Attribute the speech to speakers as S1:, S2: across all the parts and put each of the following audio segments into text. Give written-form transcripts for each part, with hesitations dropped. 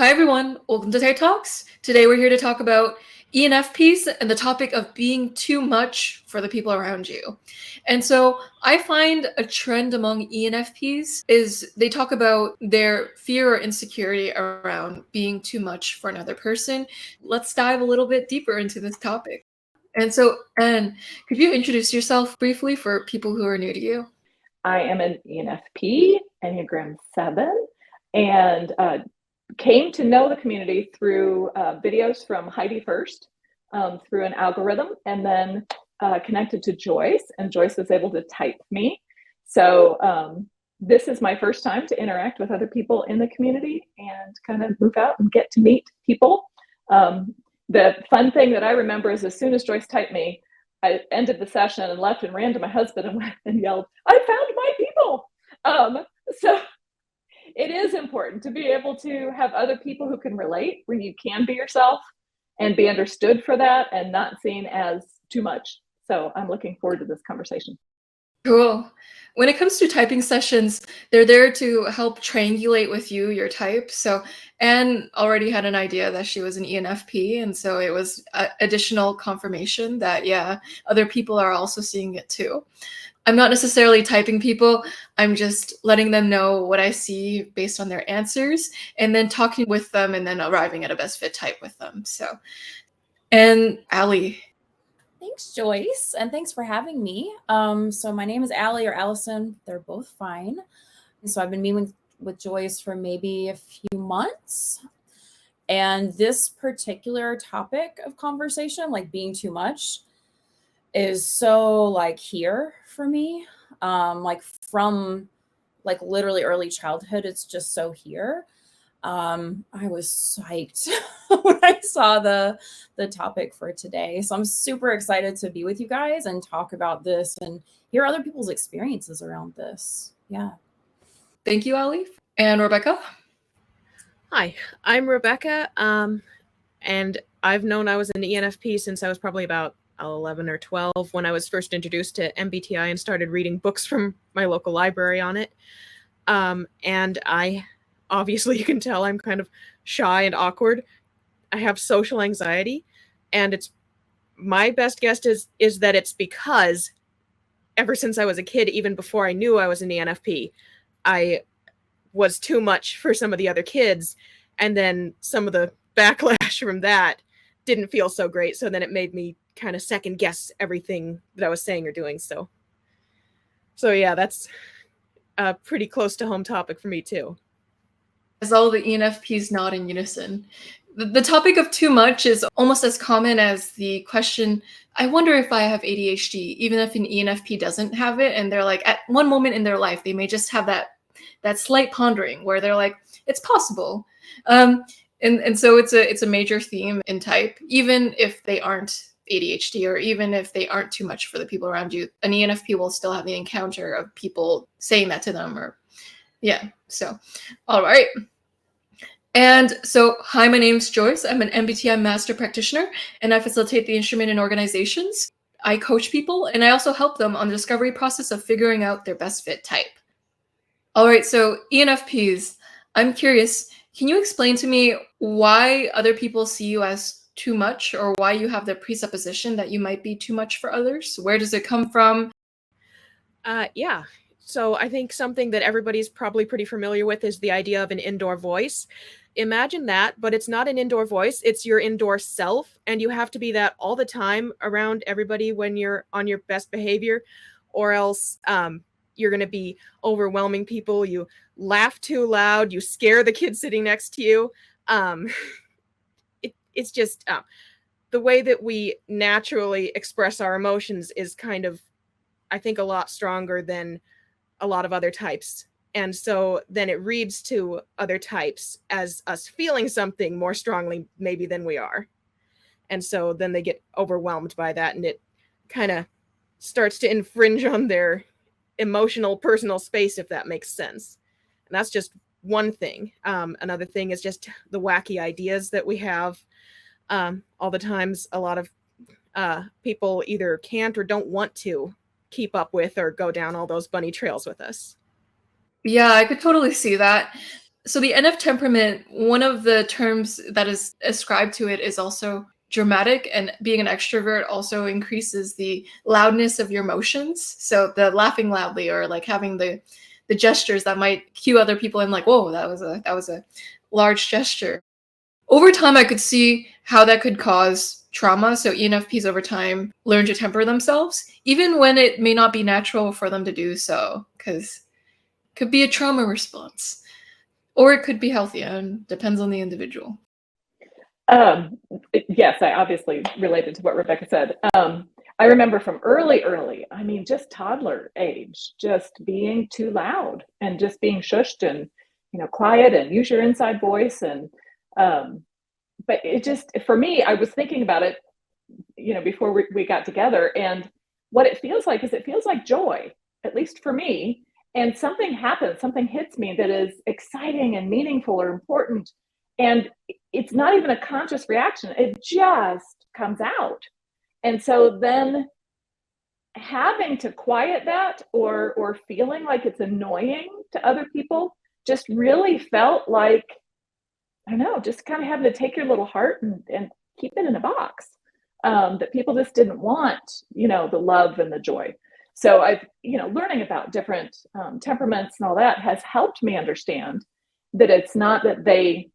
S1: Hi everyone, welcome to Type Talks. Today we're here to talk about ENFPs and the topic of being too much for the people around you. And so I find a trend among ENFPs is they talk about their fear or insecurity around being too much for another person. Let's dive a little bit deeper into this topic. And so, Anne, could you introduce yourself briefly for people who are new to you?
S2: I am an ENFP, Enneagram 7, and came to know the community through videos from Heidi first, through an algorithm, and then connected to Joyce, and Joyce was able to type me. So this is my first time to interact with other people in the community and kind of move out and get to meet people. The fun thing that I remember is as soon as Joyce typed me, I ended the session and left and ran to my husband and went and yelled, "I found my people." So it is important to be able to have other people who can relate, where you can be yourself and be understood for that and not seen as too much. So I'm looking forward to this conversation.
S1: Cool. When it comes to typing sessions, they're there to help triangulate with you, your type. So Anne already had an idea that she was an ENFP, and so it was additional confirmation that, yeah, other people are also seeing it too. I'm not necessarily typing people. I'm just letting them know what I see based on their answers and then talking with them and then arriving at a best fit type with them. So, and Allie.
S3: Thanks, Joyce, and thanks for having me. So my name is Allie or Allison. They're both fine. And so I've been meeting with Joyce for maybe a few months. And this particular topic of conversation, like being too much, is so like here for me. Like from like literally early childhood, it's just so here. I was psyched when I saw the topic for today. So I'm super excited to be with you guys and talk about this and hear other people's experiences around this. Yeah.
S1: Thank you, Allie. And Rebekah?
S4: Hi, I'm Rebekah, and I've known I was an ENFP since I was probably about 11 or 12 when I was first introduced to MBTI and started reading books from my local library on it. And I obviously, you can tell I'm kind of shy and awkward. I have social anxiety, and it's my best guess is that it's because ever since I was a kid, even before I knew I was an ENFP, I was too much for some of the other kids, and then some of the backlash from that didn't feel so great. So then it made me kind of second guess everything that I was saying or doing. So yeah, that's a pretty close to home topic for me too.
S1: As all the ENFPs nod in unison. The topic of too much is almost as common as the question, I wonder if I have ADHD, even if an ENFP doesn't have it. And they're like, at one moment in their life, they may just have that slight pondering where they're like, it's possible. And so it's a major theme in type, even if they aren't ADHD or even if they aren't too much for the people around you, an ENFP will still have the encounter of people saying that to them or, yeah. So, all right. And so, hi, my name's Joyce. I'm an MBTI Master Practitioner, and I facilitate the instrument in organizations. I coach people, and I also help them on the discovery process of figuring out their best fit type. All right, so ENFPs, I'm curious, can you explain to me why other people see you as too much or why you have the presupposition that you might be too much for others? Where does it come from?
S4: Yeah. So I think something that everybody's probably pretty familiar with is the idea of an indoor voice. Imagine that, but it's not an indoor voice. It's your indoor self. And you have to be that all the time around everybody when you're on your best behavior, or else you're going to be overwhelming people. You laugh too loud. You scare the kid sitting next to you. It's just the way that we naturally express our emotions is kind of, I think, a lot stronger than a lot of other types. And so then it reads to other types as us feeling something more strongly maybe than we are. And so then they get overwhelmed by that, and it kind of starts to infringe on their emotional personal space, if that makes sense. And that's just one thing. Another thing is just the wacky ideas that we have. All the times a lot of people either can't or don't want to keep up with or go down all those bunny trails with us.
S1: Yeah, I could totally see that. So the NF temperament, one of the terms that is ascribed to it is also dramatic, and being an extrovert also increases the loudness of your emotions. So the laughing loudly, or like having the gestures that might cue other people in, like, whoa, that was a large gesture. Over time, I could see how that could cause trauma. So ENFPs over time learn to temper themselves, even when it may not be natural for them to do so, because it could be a trauma response. Or it could be healthy, and depends on the individual.
S2: Yes, I obviously related to what Rebekah said. I remember from early, I mean, just toddler age, just being too loud and just being shushed and, quiet and use your inside voice. And, but it just, for me, I was thinking about it, before we got together, and what it feels like is it feels like joy, at least for me. And something happens, something hits me that is exciting and meaningful or important. And it's not even a conscious reaction. It just comes out. And so then having to quiet that, or feeling like it's annoying to other people, just really felt like, I don't know, just kind of having to take your little heart and keep it in a box. That people just didn't want, the love and the joy. So I've, learning about different temperaments and all that has helped me understand that it's not that they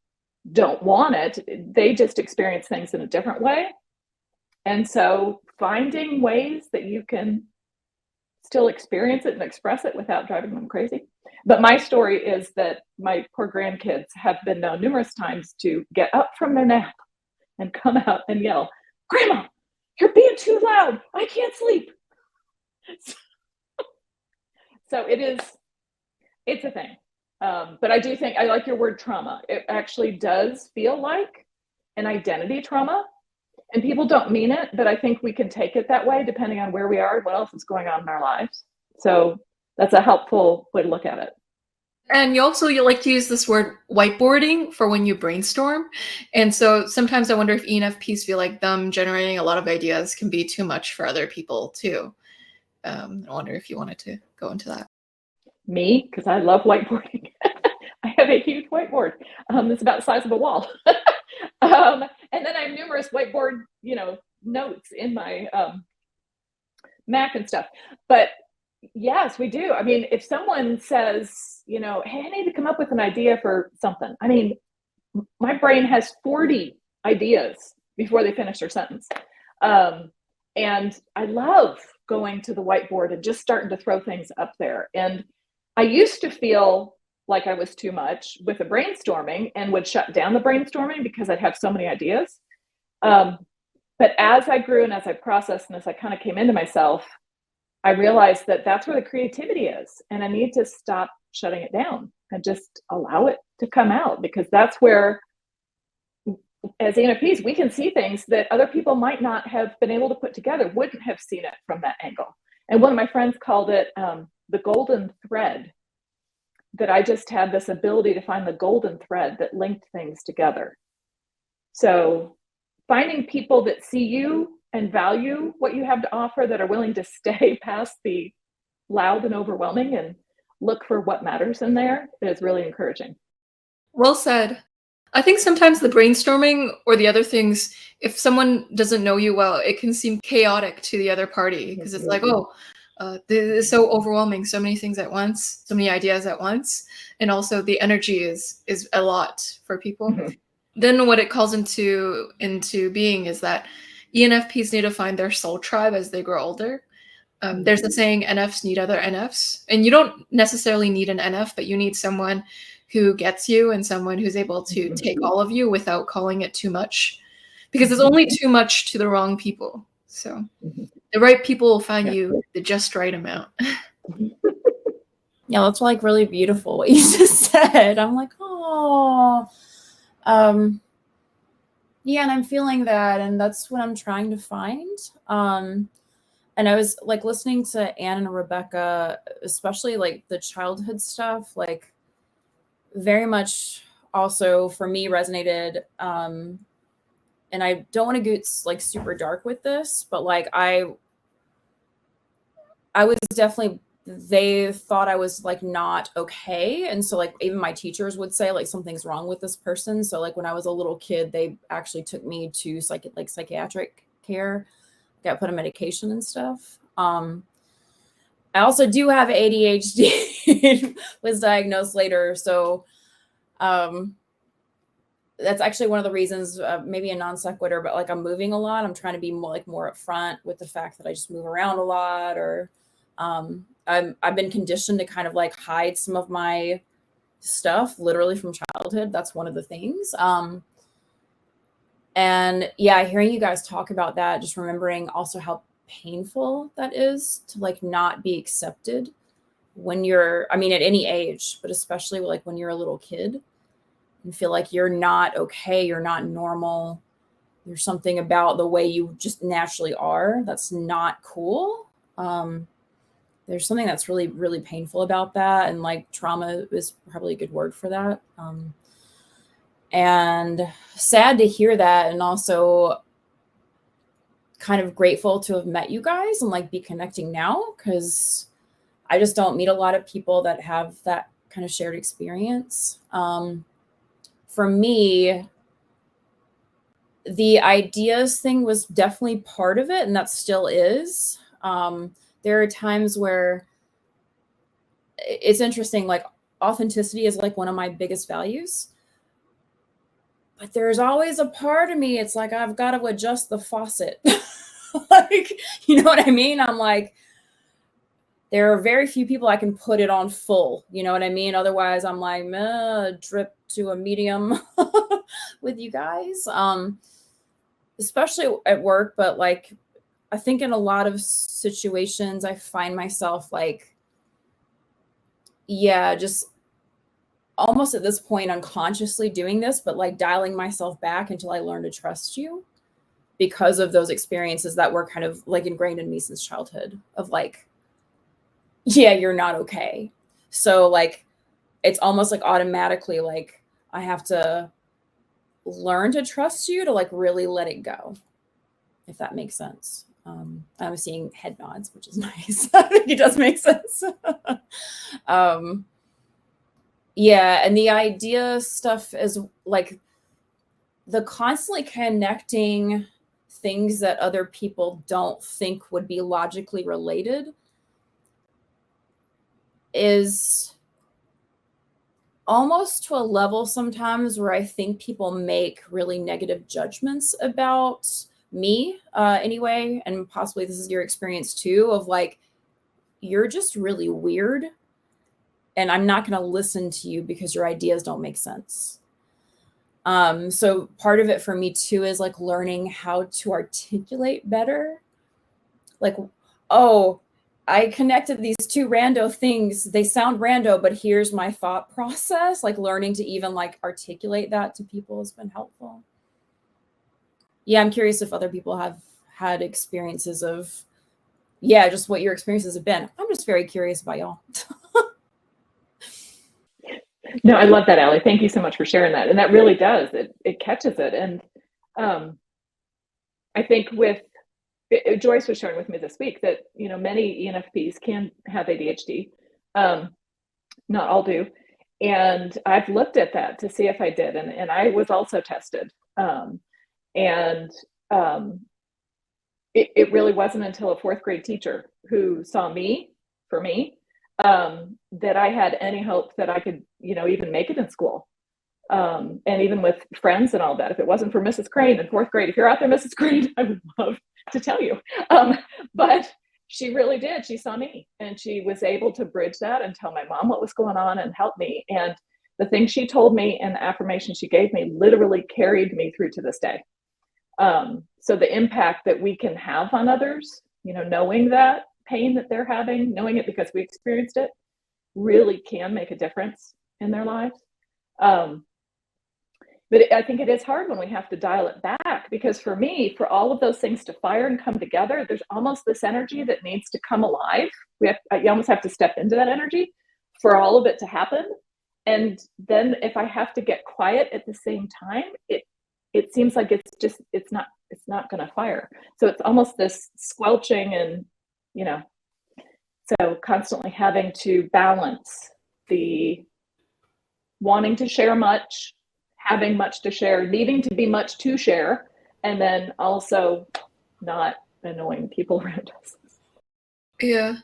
S2: don't want it, they just experience things in a different way. And so finding ways that you can still experience it and express it without driving them crazy. But my story is that my poor grandkids have been known numerous times to get up from their nap and come out and yell, "Grandma, you're being too loud. I can't sleep." So it's a thing. But I do think, I like your word trauma. It actually does feel like an identity trauma, and people don't mean it, but I think we can take it that way depending on where we are and what else is going on in our lives. So that's a helpful way to look at it.
S1: And you like to use this word whiteboarding for when you brainstorm. And so sometimes I wonder if ENFPs feel like them generating a lot of ideas can be too much for other people too. I wonder if you wanted to go into that.
S2: Me, because I love whiteboarding. I have a huge whiteboard. It's about the size of a wall. And then I have numerous whiteboard, notes in my Mac and stuff. But yes, we do. I mean, if someone says, hey, I need to come up with an idea for something. I mean, my brain has 40 ideas before they finish their sentence. And I love going to the whiteboard and just starting to throw things up there. And I used to feel like I was too much with the brainstorming and would shut down the brainstorming because I'd have so many ideas. But as I grew and as I processed and as I kind of came into myself, I realized that that's where the creativity is. And I need to stop shutting it down and just allow it to come out, because that's where, as ENFPs, we can see things that other people might not have been able to put together, wouldn't have seen it from that angle. And one of my friends called it the golden thread, that I just had this ability to find the golden thread that linked things together. So finding people that see you and value what you have to offer, that are willing to stay past the loud and overwhelming and look for what matters in there, is really encouraging.
S1: Well said. I think sometimes the brainstorming or the other things, if someone doesn't know you well, it can seem chaotic to the other party, because it's like, this is so overwhelming, so many things at once, so many ideas at once. And also the energy is a lot for people. Mm-hmm. Then what it calls into being is that ENFPs need to find their soul tribe as they grow older. There's the saying, NFs need other NFs. And you don't necessarily need an NF, but you need someone who gets you and someone who's able to take all of you without calling it too much. Because it's only too much to the wrong people. So the right people will find you the just right amount.
S3: Yeah, that's like really beautiful what you just said. I'm like, oh. Yeah, and I'm feeling that, and that's what I'm trying to find. And I was like listening to Anne and Rebekah, especially like the childhood stuff, like very much also for me resonated. And I don't want to get like super dark with this, but like I was definitely they thought I was like not okay. And so like even my teachers would say like something's wrong with this person. So like when I was a little kid, they actually took me to psychiatric care, got put on medication and stuff. I also do have ADHD, was diagnosed later. So that's actually one of the reasons, maybe a non sequitur, but like I'm moving a lot. I'm trying to be more upfront with the fact that I just move around a lot, or I've been conditioned to kind of like hide some of my stuff literally from childhood. That's one of the things. And yeah, hearing you guys talk about that, just remembering also how painful that is to like not be accepted when you're, I mean, at any age, but especially like when you're a little kid and feel like you're not okay, you're not normal. There's something about the way you just naturally are that's not cool. There's something that's really, really painful about that. And like trauma is probably a good word for that. And sad to hear that. And also kind of grateful to have met you guys and like be connecting now, because I just don't meet a lot of people that have that kind of shared experience. For me, the ideas thing was definitely part of it, and that still is. There are times where it's interesting, like authenticity is like one of my biggest values. But there's always a part of me, it's like I've got to adjust the faucet. Like, you know what I mean? I'm like, there are very few people I can put it on full. You know what I mean? Otherwise, I'm like, drip to a medium with you guys, especially at work. But like, I think in a lot of situations, I find myself like, yeah, just almost at this point unconsciously doing this, but like dialing myself back until I learn to trust you because of those experiences that were kind of like ingrained in me since childhood of like, yeah, you're not okay. So like, it's almost like automatically, like I have to learn to trust you to like really let it go, if that makes sense. I'm seeing head nods, which is nice. I think it does make sense. Yeah, and the idea stuff is like the constantly connecting things that other people don't think would be logically related is almost to a level sometimes where I think people make really negative judgments about me anyway, and possibly this is your experience too, of like, you're just really weird and I'm not going to listen to you because your ideas don't make sense. So part of it for me too is like learning how to articulate better. Like, oh, I connected these two rando things. They sound rando, but here's my thought process. Like learning to even like articulate that to people has been helpful. Yeah, I'm curious if other people have had experiences of, yeah, just what your experiences have been. I'm just very curious about y'all.
S2: No, I love that, Allie. Thank you so much for sharing that. And that really does, it catches it. And I think Joyce was sharing with me this week that, you know, many ENFPs can have ADHD. Not all do. And I've looked at that to see if I did. And I was also tested. It really wasn't until a fourth grade teacher who saw me, for me, that I had any hope that I could, you know, even make it in school. And even with friends and all that, if it wasn't for Mrs. Crane in fourth grade, if you're out there, Mrs. Crane, I would love to tell you. But she really did. She saw me and she was able to bridge that and tell my mom what was going on and help me. And the things she told me and the affirmation she gave me literally carried me through to this day. So the impact that we can have on others, you know, knowing that pain that they're having, knowing it because we experienced it, really can make a difference in their lives. But I think it is hard when we have to dial it back, because for me, for all of those things to fire and come together, there's almost this energy that needs to come alive. You almost have to step into that energy for all of it to happen. And then if I have to get quiet at the same time, it seems like it's not going to fire. So it's almost this squelching and, you know, So constantly having to balance the wanting to share much, having much to share, needing to be much to share, and then also not annoying people around us.
S1: Yeah.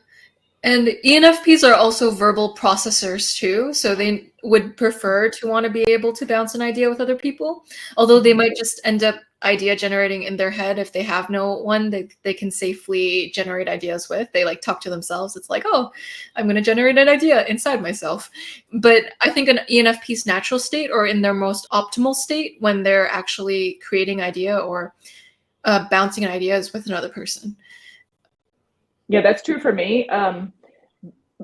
S1: And ENFPs are also verbal processors too, so they would prefer to want to be able to bounce an idea with other people, although they might just end up idea generating in their head. If they have no one they can safely generate ideas with, they like talk to themselves. It's like, oh, I'm going to generate an idea inside myself. But I think an ENFP's natural state, or in their most optimal state, when they're actually creating idea or bouncing ideas with another person.
S2: Yeah, that's true for me.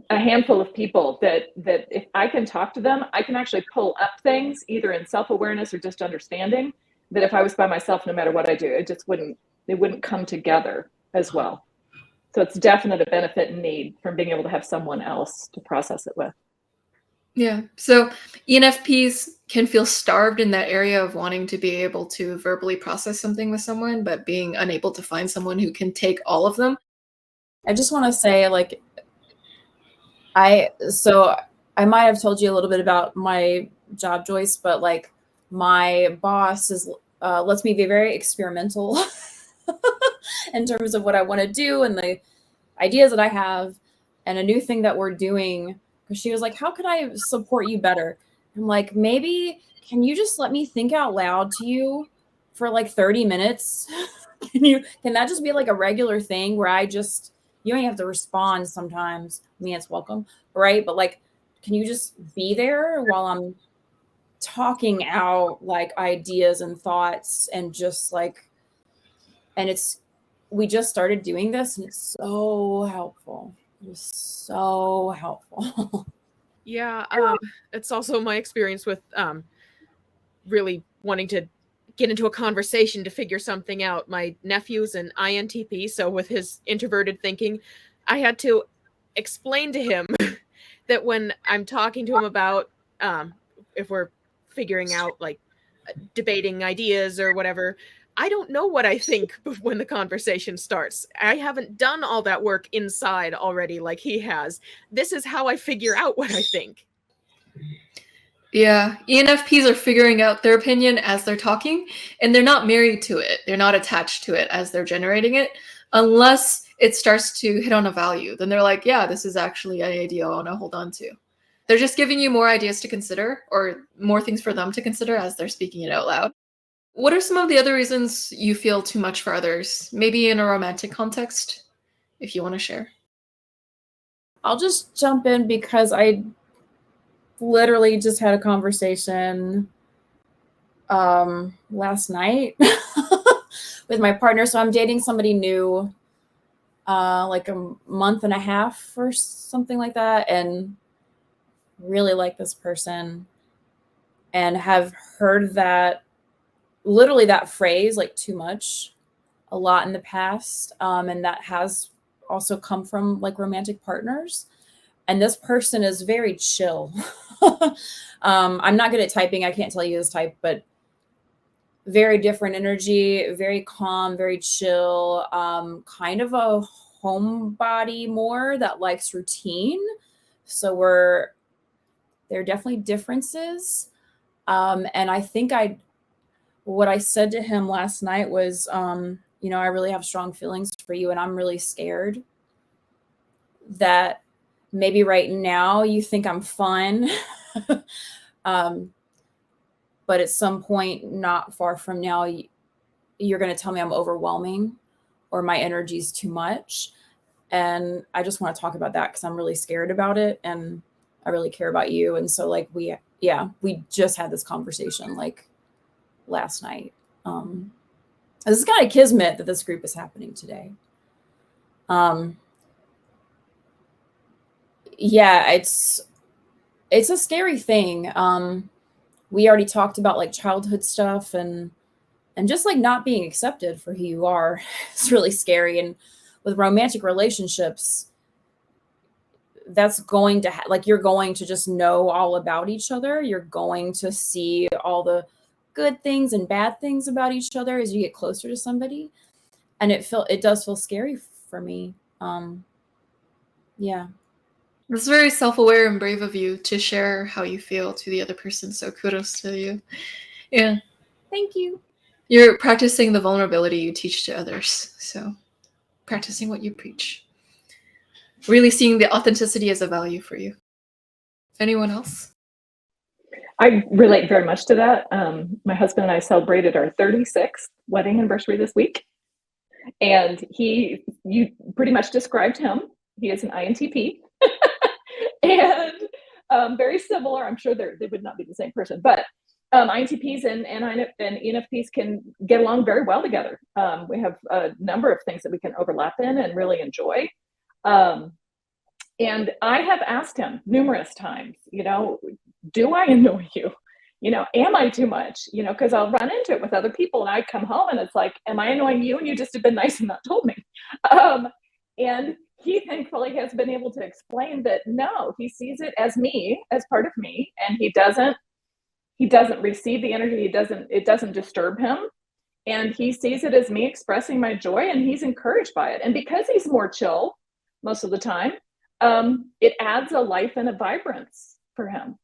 S2: A handful of people that if I can talk to them, I can actually pull up things either in self-awareness or just understanding, that if I was by myself, no matter what I do, it wouldn't come together as well. So it's definitely a benefit and need from being able to have someone else to process it with.
S1: Yeah. So ENFPs can feel starved in that area of wanting to be able to verbally process something with someone, but being unable to find someone who can take all of them.
S3: I just want to say, like, I might have told you a little bit about my job, Joyce, but like my boss lets me be very experimental in terms of what I want to do and the ideas that I have. And a new thing that we're doing, because she was like, how can I support you better? I'm like, maybe can you just let me think out loud to you for like 30 minutes? Can that just be like a regular thing where you don't have to respond sometimes. I mean, it's welcome, right? But like, can you just be there while I'm talking out like ideas and thoughts and just like, and we just started doing this and it's so helpful. It was so helpful.
S4: Yeah, it's also my experience with really wanting to get into a conversation to figure something out. My nephew's an INTP, so with his introverted thinking, I had to explain to him that when I'm talking to him about if we're figuring out like debating ideas or whatever, I don't know what I think when the conversation starts. I haven't done all that work inside already like he has. This is how I figure out what I think.
S1: Yeah, ENFPs are figuring out their opinion as they're talking, and they're not married to it. They're not attached to it as they're generating it, unless it starts to hit on a value. Then they're like, yeah, this is actually an idea I want to hold on to. They're just giving you more ideas to consider, or more things for them to consider as they're speaking it out loud. What are some of the other reasons you feel too much for others? Maybe in a romantic context, if you want to share.
S3: I'll just jump in because I literally just had a conversation last night with my partner. So I'm dating somebody new, like a month and a half or something like that, and really like this person and have heard that, literally that phrase, like too much, a lot in the past. And that has also come from like romantic partners. And this person is very chill. I'm not good at typing. I can't tell you his type, but very different energy, very calm, very chill, kind of a homebody more that likes routine. So there are definitely differences. And I think what I said to him last night was, I really have strong feelings for you and I'm really scared that maybe right now you think I'm fun. But at some point, not far from now, you're going to tell me I'm overwhelming or my energy's too much. And I just want to talk about that because I'm really scared about it and I really care about you. And so like we just had this conversation like last night. This is kind of kismet that this group is happening today. Yeah, it's a scary thing. We already talked about like childhood stuff and just like not being accepted for who you are. It's really scary. And with romantic relationships, that's going to like, you're going to just know all about each other. You're going to see all the good things and bad things about each other as you get closer to somebody. And it does feel scary for me. Yeah.
S1: It's very self-aware and brave of you to share how you feel to the other person. So kudos to you. Yeah.
S3: Thank you.
S1: You're practicing the vulnerability you teach to others. So practicing what you preach. Really seeing the authenticity as a value for you. Anyone else?
S2: I relate very much to that. My husband and I celebrated our 36th wedding anniversary this week. And you pretty much described him. He is an INTP. And very similar. I'm sure they would not be the same person, but INTPs and ENFPs can get along very well together. We have a number of things that we can overlap in and really enjoy. And I have asked him numerous times, do I annoy you? Am I too much? Because I'll run into it with other people and I come home and it's like, am I annoying you? And you just have been nice and not told me. And he thankfully has been able to explain that no, he sees it as me, as part of me, and he doesn't receive the energy. It doesn't disturb him. And he sees it as me expressing my joy, and he's encouraged by it. And because he's more chill most of the time, it adds a life and a vibrance for him.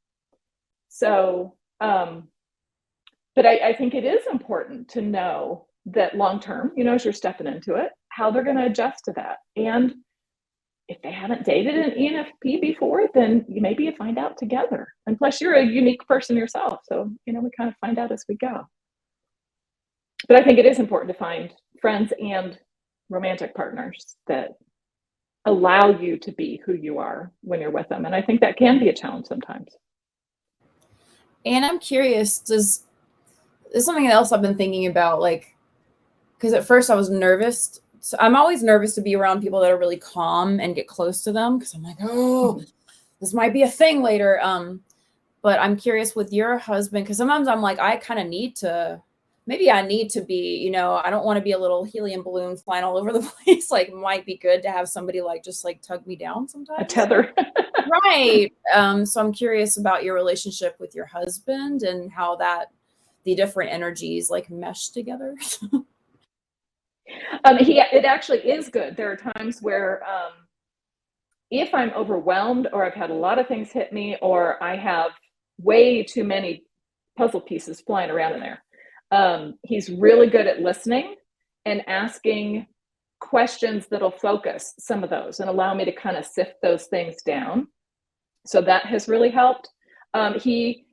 S2: So, but I think it is important to know that long-term, as you're stepping into it, how they're going to adjust to that. And if they haven't dated an ENFP before, then maybe you find out together. And plus you're a unique person yourself. So, we kind of find out as we go. But I think it is important to find friends and romantic partners that allow you to be who you are when you're with them. And I think that can be a challenge sometimes.
S3: And I'm curious, there's something else I've been thinking about, because at first I was nervous. So I'm always nervous to be around people that are really calm and get close to them because I'm like, oh, this might be a thing later. But I'm curious with your husband, because sometimes I'm like, I kind of need to be, I don't want to be a little helium balloon flying all over the place. It might be good to have somebody just tug me down sometimes.
S2: A tether.
S3: Right. So I'm curious about your relationship with your husband and how the different energies mesh together.
S2: It actually is good. There are times where if I'm overwhelmed or I've had a lot of things hit me or I have way too many puzzle pieces flying around in there, he's really good at listening and asking questions that'll focus some of those and allow me to kind of sift those things down. So that has really helped. He,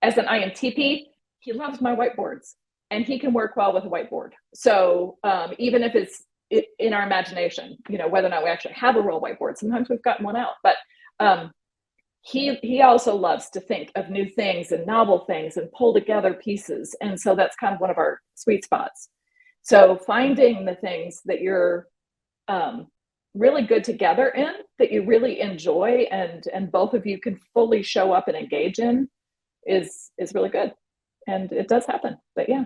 S2: as an INTP, he loves my whiteboards. And he can work well with a whiteboard. So even if it's in our imagination, whether or not we actually have a real whiteboard, sometimes we've gotten one out. But he also loves to think of new things and novel things and pull together pieces. And so that's kind of one of our sweet spots. So finding the things that you're really good together in, that you really enjoy, and both of you can fully show up and engage in is really good. And it does happen, but yeah.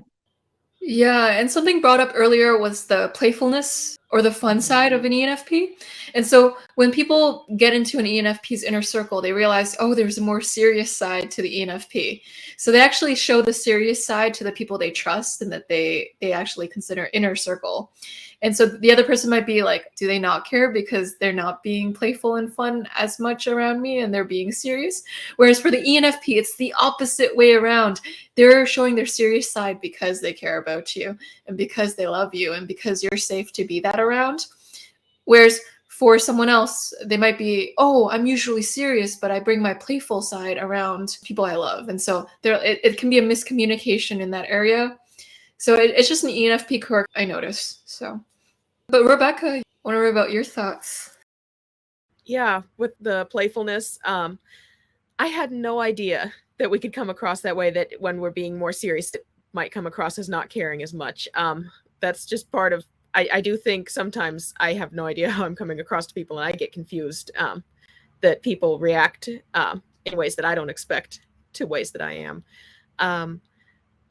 S1: Yeah, and something brought up earlier was the playfulness or the fun side of an ENFP. And so when people get into an ENFP's inner circle, they realize, oh, there's a more serious side to the ENFP. So they actually show the serious side to the people they trust and that they actually consider inner circle. And so the other person might be like, do they not care because they're not being playful and fun as much around me and they're being serious? Whereas for the ENFP, it's the opposite way around. They're showing their serious side because they care about you and because they love you and because you're safe to be that around. Whereas for someone else, they might be, oh, I'm usually serious, but I bring my playful side around people I love. And so it can be a miscommunication in that area. So it's just an ENFP quirk I notice. So, but Rebekah, I want to hear about your thoughts.
S4: Yeah, with the playfulness, I had no idea that we could come across that way, that when we're being more serious, it might come across as not caring as much. That's just part of, I do think sometimes I have no idea how I'm coming across to people and I get confused that people react in ways that I don't expect to ways that I am.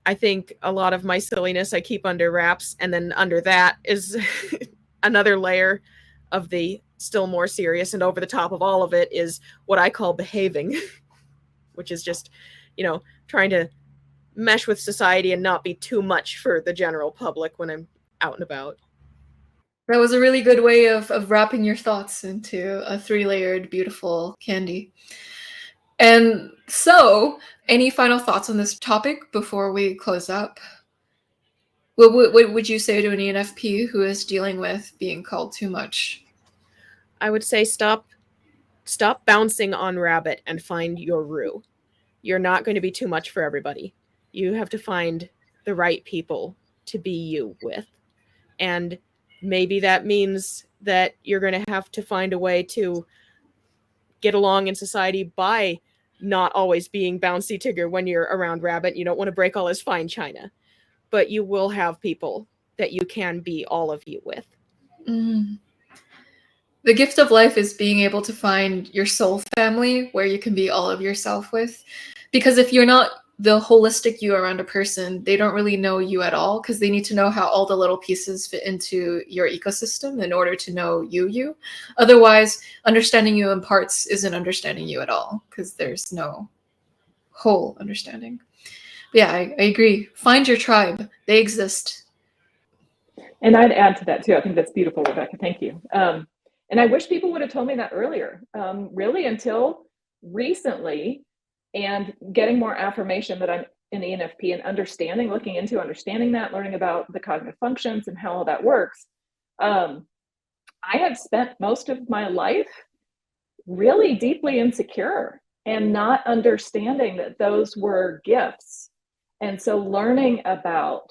S4: I think a lot of my silliness I keep under wraps, and then under that is another layer of the still more serious, and over the top of all of it is what I call behaving, which is just, trying to mesh with society and not be too much for the general public when I'm out and about.
S1: That was a really good way of wrapping your thoughts into a 3-layered, beautiful candy. And so, any final thoughts on this topic before we close up? What would you say to an ENFP who is dealing with being called too much?
S4: I would say stop bouncing on rabbit and find your roux. You're not going to be too much for everybody. You have to find the right people to be you with. And maybe that means that you're going to have to find a way to get along in society by not always being bouncy Tigger when you're around rabbit. You don't want to break all his fine china. But you will have people that you can be all of you with.
S1: Mm. The gift of life is being able to find your soul family where you can be all of yourself with. Because if you're not the holistic you around a person, they don't really know you at all, because they need to know how all the little pieces fit into your ecosystem in order to know you. Otherwise, understanding you in parts isn't understanding you at all, because there's no whole understanding. But yeah, I agree. Find your tribe. They exist.
S2: And I'd add to that too. I think that's beautiful, Rebekah. Thank you. And I wish people would have told me that earlier, really until recently, and getting more affirmation that I'm an ENFP and understanding, looking into understanding that, learning about the cognitive functions and how all that works. I have spent most of my life really deeply insecure and not understanding that those were gifts. And so learning about,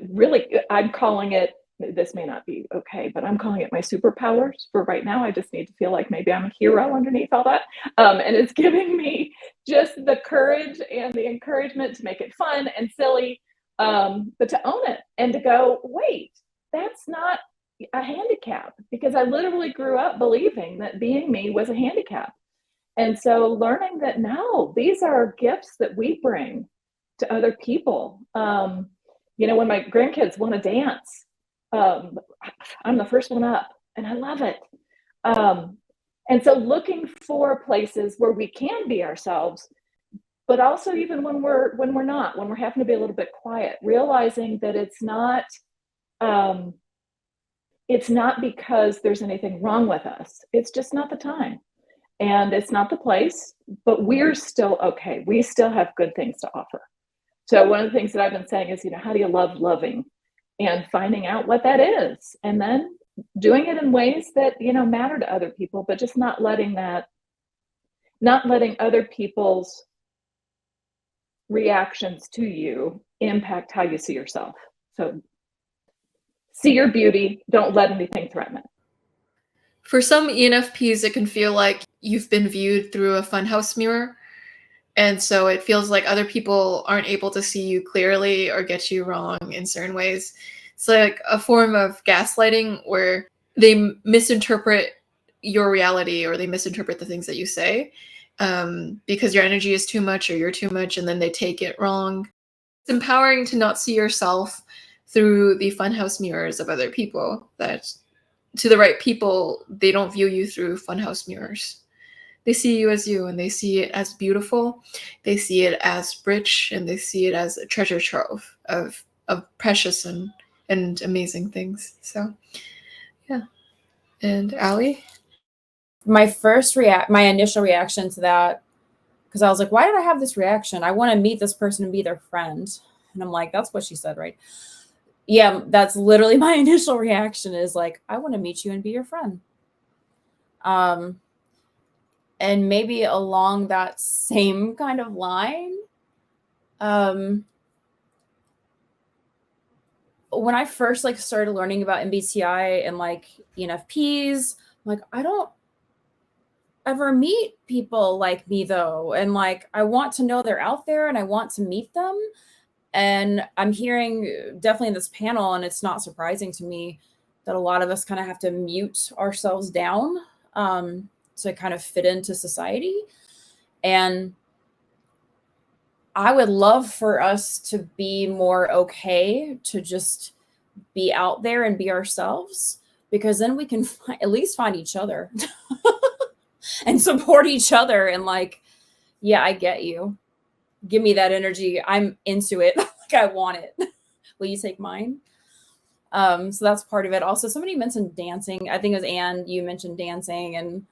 S2: really, I'm calling it, this may not be okay, but I'm calling it my superpowers for right now. I just need to feel like maybe I'm a hero underneath all that. And it's giving me just the courage and the encouragement to make it fun and silly, but to own it and to go, wait, that's not a handicap, because I literally grew up believing that being me was a handicap. And so learning that no, these are gifts that we bring to other people. When my grandkids want to dance, I'm the first one up and I love it. And so looking for places where we can be ourselves, but also even when we're not, when we're having to be a little bit quiet, realizing that it's not because there's anything wrong with us. It's just not the time and it's not the place, but we're still okay. We still have good things to offer. So one of the things that I've been saying is, how do you love loving, and finding out what that is, and then doing it in ways that, matter to other people, but just not letting other people's reactions to you impact how you see yourself. So see your beauty, don't let anything threaten it.
S1: For some ENFPs, it can feel like you've been viewed through a funhouse mirror. And so it feels like other people aren't able to see you clearly or get you wrong in certain ways. It's like a form of gaslighting where they misinterpret your reality, or they misinterpret the things that you say because your energy is too much or you're too much, and then they take it wrong. It's empowering to not see yourself through the funhouse mirrors of other people. That to the right people, they don't view you through funhouse mirrors. They see you as you, and they see it as beautiful. They see it as rich, and they see it as a treasure trove of precious and amazing things. So, yeah. And Allie?
S3: My initial reaction to that, because I was like, why did I have this reaction? I want to meet this person and be their friend. And I'm like, that's what she said, right? Yeah, that's literally my initial reaction, is like, I want to meet you and be your friend. And maybe along that same kind of line, when I first started learning about MBTI and ENFPs, I don't ever meet people like me though. And I want to know they're out there and I want to meet them. And I'm hearing definitely in this panel, and it's not surprising to me, that a lot of us kind of have to mute ourselves down to kind of fit into society. And I would love for us to be more okay to just be out there and be ourselves, because then we can at least find each other and support each other. And yeah, I get you. Give me that energy. I'm into it. I want it. Will you take mine? So that's part of it. Also, somebody mentioned dancing. I think it was Anne, you mentioned dancing. And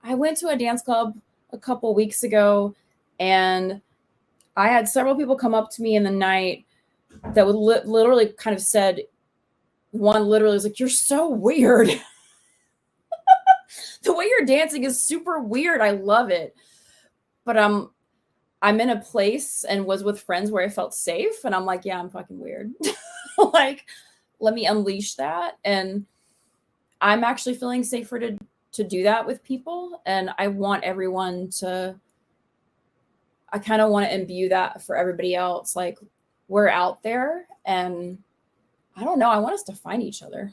S3: I went to a dance club a couple weeks ago, and I had several people come up to me in the night that would literally kind of said, one literally was like, "You're so weird." The way you're dancing is super weird. I love it. But I'm in a place and was with friends where I felt safe. And I'm like, yeah, I'm fucking weird. Like, let me unleash that. And I'm actually feeling safer to do that with people. And I want everyone to, I kind of want to imbue that for everybody else. Like, we're out there, and I don't know, I want us to find each other.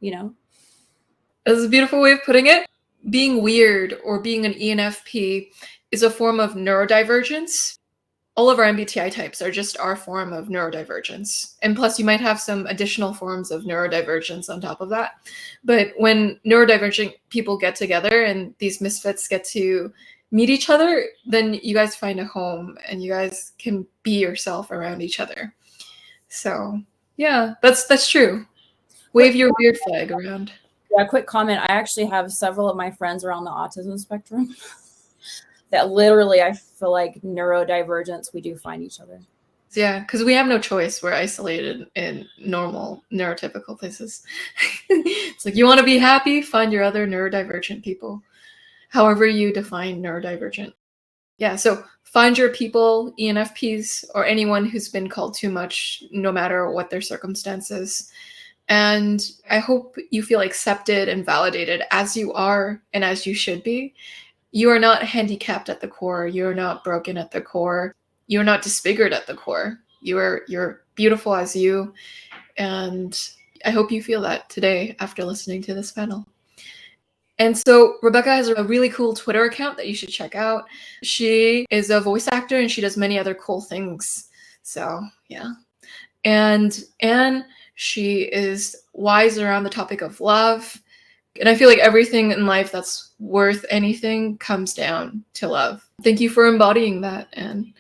S3: You know?
S1: That's a beautiful way of putting it. Being weird or being an ENFP is a form of neurodivergence. All of our MBTI types are just our form of neurodivergence. And plus, you might have some additional forms of neurodivergence on top of that. But when neurodivergent people get together and these misfits get to meet each other, then you guys find a home and you guys can be yourself around each other. So yeah, that's true. Wave your weird flag around.
S3: Yeah, quick comment. I actually have several of my friends around the autism spectrum that literally, I feel like neurodivergence, we do find each other.
S1: Yeah, because we have no choice. We're isolated in normal neurotypical places. It's like, you want to be happy, find your other neurodivergent people. However you define neurodivergent. Yeah, so find your people, ENFPs, or anyone who's been called too much, no matter what their circumstances. And I hope you feel accepted and validated as you are and as you should be. You are not handicapped at the core. You're not broken at the core. You're not disfigured at the core. You're beautiful as you. And I hope you feel that today after listening to this panel. And so Rebekah has a really cool Twitter account that you should check out. She is a voice actor and she does many other cool things. So yeah. And Anne, she is wise around the topic of love. And I feel like everything in life that's worth anything comes down to love. Thank you for embodying that and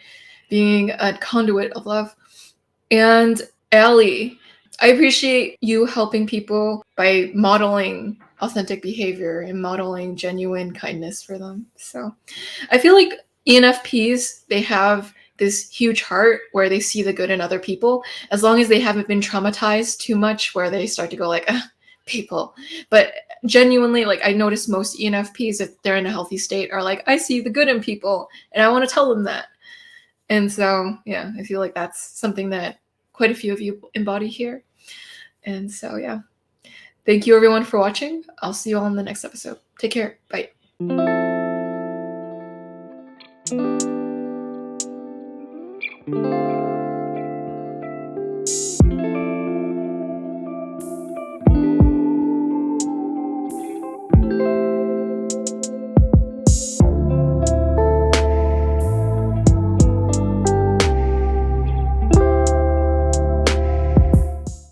S1: being a conduit of love. And Allie, I appreciate you helping people by modeling authentic behavior and modeling genuine kindness for them. So I feel like ENFPs, they have this huge heart where they see the good in other people, as long as they haven't been traumatized too much where they start to go like, people. But genuinely, like, I notice most ENFPs, if they're in a healthy state, are like, I see the good in people and I want to tell them that. And so, yeah, I feel like that's something that quite a few of you embody here. And so, yeah. Thank you everyone for watching. I'll see you all in the next episode. Take care. Bye.